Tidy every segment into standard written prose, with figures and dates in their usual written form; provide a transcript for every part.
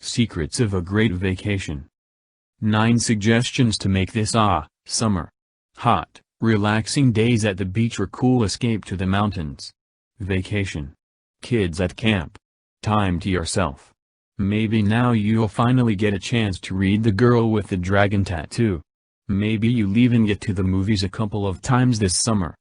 Secrets of a Great Vacation. 9 Suggestions to make this summer. Hot, relaxing days at the beach or cool escape to the mountains. Vacation. Kids at camp. Time to yourself. Maybe now you'll finally get a chance to read The Girl with the Dragon Tattoo. Maybe you'll even get to the movies a couple of times this summer.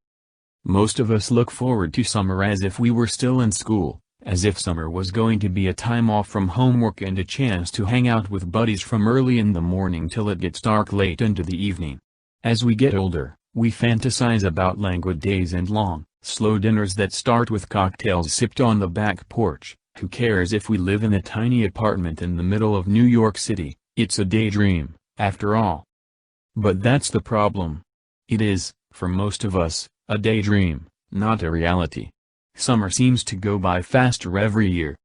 Most of us look forward to summer as if we were still in school, as if summer was going to be a time off from homework and a chance to hang out with buddies from early in the morning till it gets dark late into the evening. As we get older, we fantasize about languid days and long, slow dinners that start with cocktails sipped on the back porch. Who cares if we live in a tiny apartment in the middle of New York City? It's a daydream, after all. But that's the problem. It is, for most of us, a daydream, not a reality. Summer seems to go by faster every year.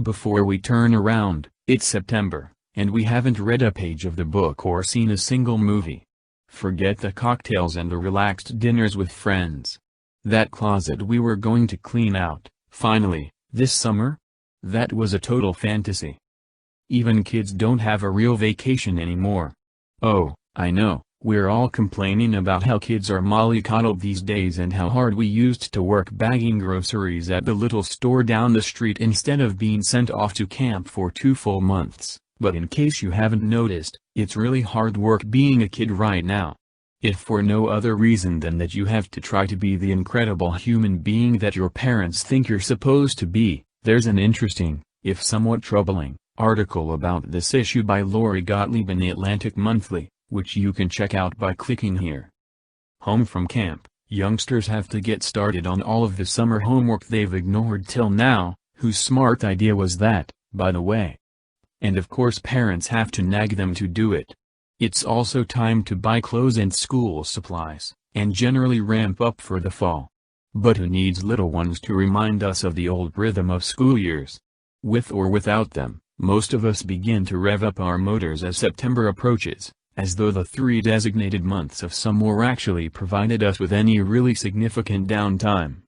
Before we turn around, it's September, and we haven't read a page of the book or seen a single movie. Forget the cocktails and the relaxed dinners with friends. That closet we were going to clean out, finally, this summer? That was a total fantasy. Even kids don't have a real vacation anymore. Oh, I know, we're all complaining about how kids are mollycoddled these days and how hard we used to work bagging groceries at the little store down the street instead of being sent off to camp for 2 full months, but in case you haven't noticed, it's really hard work being a kid right now. If for no other reason than that you have to try to be the incredible human being that your parents think you're supposed to be. There's an interesting, if somewhat troubling, article about this issue by Lori Gottlieb in the Atlantic Monthly, which you can check out by clicking here. Home from camp, youngsters have to get started on all of the summer homework they've ignored till now. Whose smart idea was that, by the way? And of course parents have to nag them to do it. It's also time to buy clothes and school supplies, and generally ramp up for the fall. But who needs little ones to remind us of the old rhythm of school years? With or without them, most of us begin to rev up our motors as September approaches, as though the 3 designated months of summer actually provided us with any really significant downtime.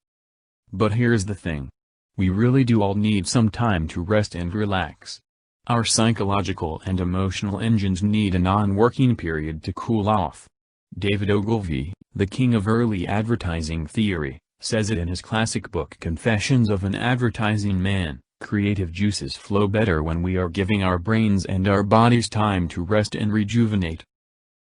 But here's the thing. We really do all need some time to rest and relax. Our psychological and emotional engines need a non-working period to cool off. David Ogilvy, the king of early advertising theory, says it in his classic book Confessions of an Advertising Man. Creative juices flow better when we are giving our brains and our bodies time to rest and rejuvenate.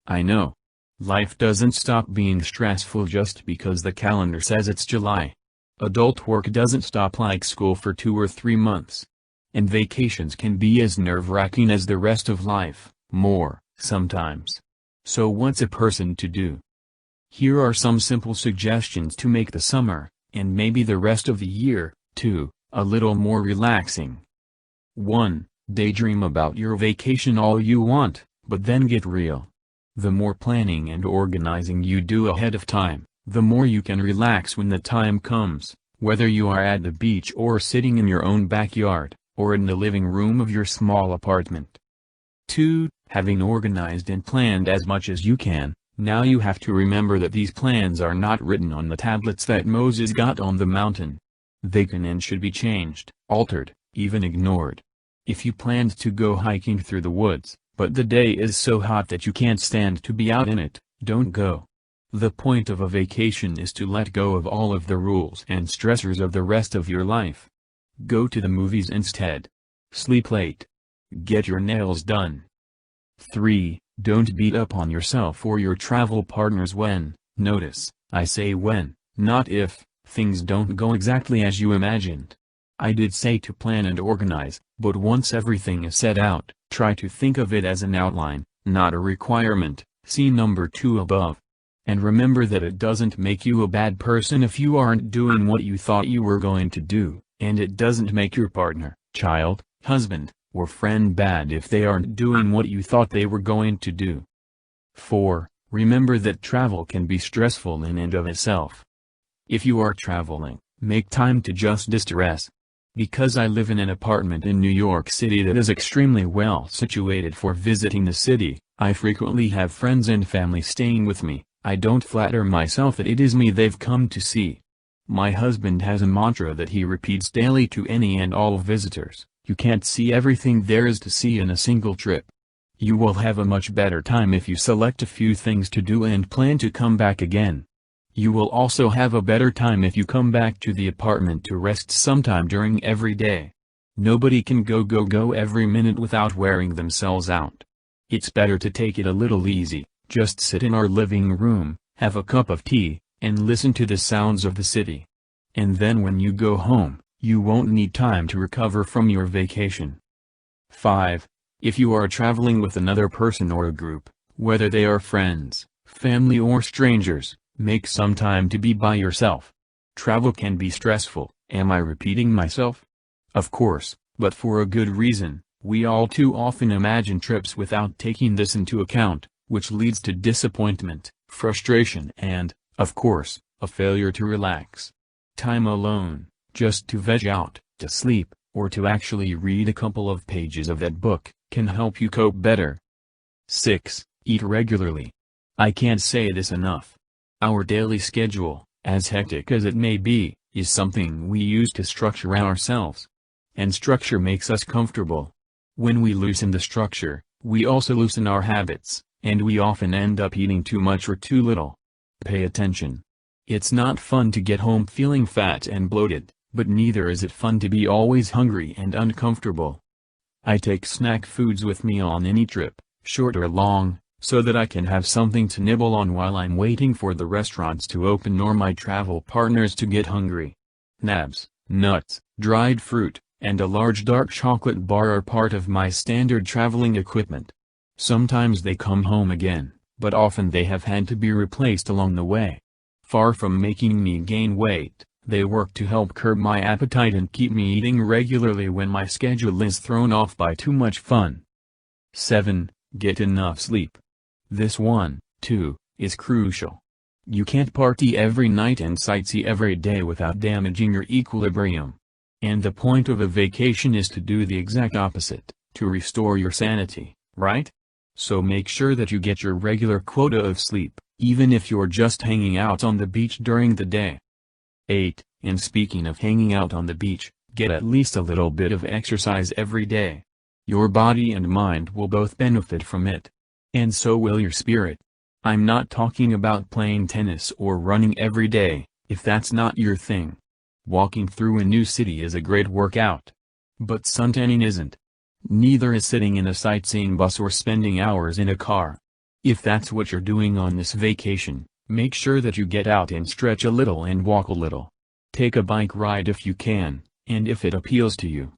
I know. Life doesn't stop being stressful just because the calendar says it's July. Adult work doesn't stop like school for 2 or 3 months. And vacations can be as nerve-wracking as the rest of life, more, sometimes. So what's a person to do? Here are some simple suggestions to make the summer, and maybe the rest of the year, too, a little more relaxing. 1. Daydream about your vacation all you want, but then get real. The more planning and organizing you do ahead of time, the more you can relax when the time comes, whether you are at the beach or sitting in your own backyard, or in the living room of your small apartment. 2. Having organized and planned as much as you can, now you have to remember that these plans are not written on the tablets that Moses got on the mountain. They can and should be changed, altered, even ignored. If you planned to go hiking through the woods, but the day is so hot that you can't stand to be out in it, don't go. The point of a vacation is to let go of all of the rules and stressors of the rest of your life. Go to the movies instead. Sleep late. Get your nails done. 3. Don't beat up on yourself or your travel partners when, notice, I say when, not if, things don't go exactly as you imagined. I did say to plan and organize, but once everything is set out, try to think of it as an outline, not a requirement, see number 2 above. And remember that it doesn't make you a bad person if you aren't doing what you thought you were going to do, and it doesn't make your partner, child, husband, or friend bad if they aren't doing what you thought they were going to do. 4. Remember that travel can be stressful in and of itself. If you are traveling, make time to just distress. Because I live in an apartment in New York City that is extremely well situated for visiting the city, I frequently have friends and family staying with me. I don't flatter myself that it is me they've come to see. My husband has a mantra that he repeats daily to any and all visitors. You can't see everything there is to see in a single trip. You will have a much better time if you select a few things to do and plan to come back again. You will also have a better time if you come back to the apartment to rest sometime during every day. Nobody can go every minute without wearing themselves out. It's better to take it a little easy, just sit in our living room, have a cup of tea, and listen to the sounds of the city. And then when you go home, you won't need time to recover from your vacation. 5. If you are traveling with another person or a group, whether they are friends, family or strangers, make some time to be by yourself. Travel can be stressful, am I repeating myself? Of course, but for a good reason. We all too often imagine trips without taking this into account, which leads to disappointment, frustration and, of course, a failure to relax. Time alone, just to veg out, to sleep, or to actually read a couple of pages of that book, can help you cope better. 6. Eat regularly. I can't say this enough. Our daily schedule, as hectic as it may be, is something we use to structure ourselves. And structure makes us comfortable. When we loosen the structure, we also loosen our habits, and we often end up eating too much or too little. Pay attention. It's not fun to get home feeling fat and bloated, but neither is it fun to be always hungry and uncomfortable. I take snack foods with me on any trip, short or long, so that I can have something to nibble on while I'm waiting for the restaurants to open or my travel partners to get hungry. Nabs, nuts, dried fruit, and a large dark chocolate bar are part of my standard traveling equipment. Sometimes they come home again, but often they have had to be replaced along the way. Far from making me gain weight, they work to help curb my appetite and keep me eating regularly when my schedule is thrown off by too much fun. 7. Get enough sleep. This one, too, is crucial. You can't party every night and sightsee every day without damaging your equilibrium. And the point of a vacation is to do the exact opposite, to restore your sanity, right? So make sure that you get your regular quota of sleep, even if you're just hanging out on the beach during the day. 8. And speaking of hanging out on the beach, get at least a little bit of exercise every day. Your body and mind will both benefit from it. And so will your spirit. I'm not talking about playing tennis or running every day, if that's not your thing. Walking through a new city is a great workout. But suntanning isn't. Neither is sitting in a sightseeing bus or spending hours in a car. If that's what you're doing on this vacation, make sure that you get out and stretch a little and walk a little. Take a bike ride if you can, and if it appeals to you,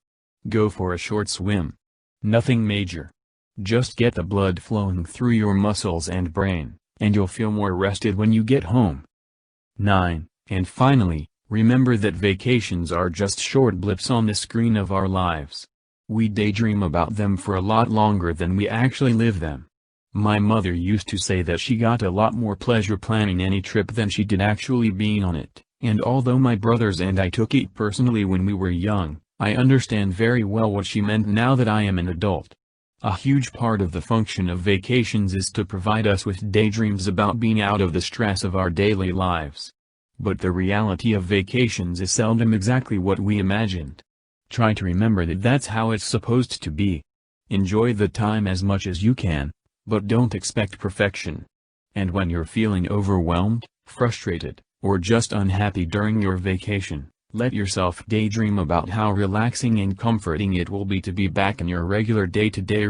go for a short swim. Nothing major. Just get the blood flowing through your muscles and brain, and you'll feel more rested when you get home. 9. And finally, remember that vacations are just short blips on the screen of our lives. We daydream about them for a lot longer than we actually live them. My mother used to say that she got a lot more pleasure planning any trip than she did actually being on it, and although my brothers and I took it personally when we were young, I understand very well what she meant now that I am an adult. A huge part of the function of vacations is to provide us with daydreams about being out of the stress of our daily lives. But the reality of vacations is seldom exactly what we imagined. Try to remember that that's how it's supposed to be. Enjoy the time as much as you can, but don't expect perfection. And when you're feeling overwhelmed, frustrated, or just unhappy during your vacation, let yourself daydream about how relaxing and comforting it will be to be back in your regular day-to-day